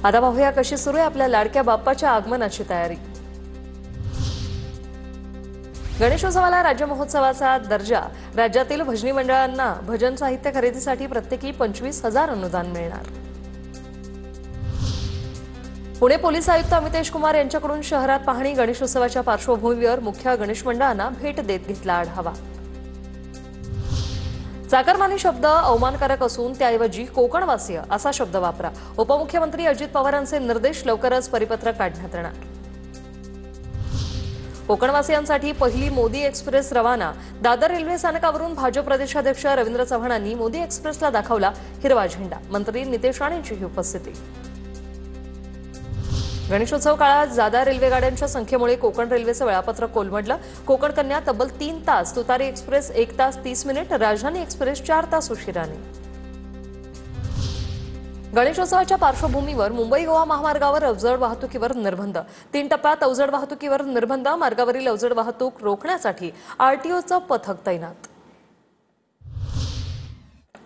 आता पाहूया कशी सुरू आहे आपल्या लाडक्या बाप्पाच्या आगमनाची तयारी। गणेशोत्सवाला राज्य महोत्सवाचा दर्जा। राज्यातील भजनी मंडळांना भजन साहित्य खरेदीसाठी प्रत्येकी 25,000 अनुदान मिळणार। पुणे पोलीस आयुक्त अमितेश कुमार यांच्याकडून शहरात पाहणी। गणेशोत्सवाच्या पार्श्वभूमीवर मुख्य गणेश मंडळांना भेट देत घेतला आढावा। चाकरमानी शब्द अवमानकारक असून त्याऐवजी कोकणवासीय असा शब्द वापरा। उपमुख्यमंत्री अजित पवारांचे निर्देश। लवकरच परिपत्रक काढण्यात येणार। कोकणवासियांसाठी पहिली मोदी एक्सप्रेस रवाना। दादर रेल्वे स्थानकावरून भाजप प्रदेशाध्यक्ष रवींद्र चव्हाणांनी मोदी एक्सप्रेसला दाखवला हिरवा झेंडा। मंत्री नितेश राणेंची उपस्थिती। गणेशोत्सव काळात जादा रेल्वे गाड्यांच्या संख्येमुळे कोकण रेल्वेचं वेळापत्रक कोलमडलं। कोकण कन्या तब्बल 3 तास, तुतारी एक्सप्रेस 1 तास 30 मिनिट, राजधानी एक्सप्रेस 4 तास उशिराने। गणेशोत्सवाच्या पार्श्वभूमीवर मुंबई गोवा महामार्गावर अवजड वाहतुकीवर निर्बंध। 3 टप्प्यात अवजड वाहतुकीवर निर्बंध। मार्गावरील अवजड वाहतूक रोखण्यासाठी आरटीओचं पथक तैनात।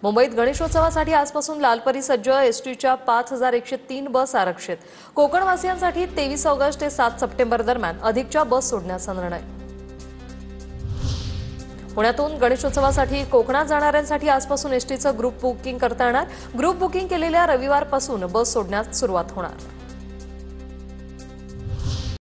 मुंबईत गणेशोत्सवासाठी आजपासून लालपरी सज्ज। एसटीच्या 5103 बस आरक्षित। कोकणवासियांसाठी 23 ऑगस्ट ते 7 सप्टेंबर दरम्यान अधिकच्या बस सोडण्याचा निर्णय। पुण्यातून गणेशोत्सवासाठी कोकणात जाणाऱ्यांसाठी आजपासून एसटीचं ग्रुप बुकिंग करता येणार। ग्रुप बुकिंग केलेल्या रविवारपासून बस सोडण्यास सुरुवात होणार।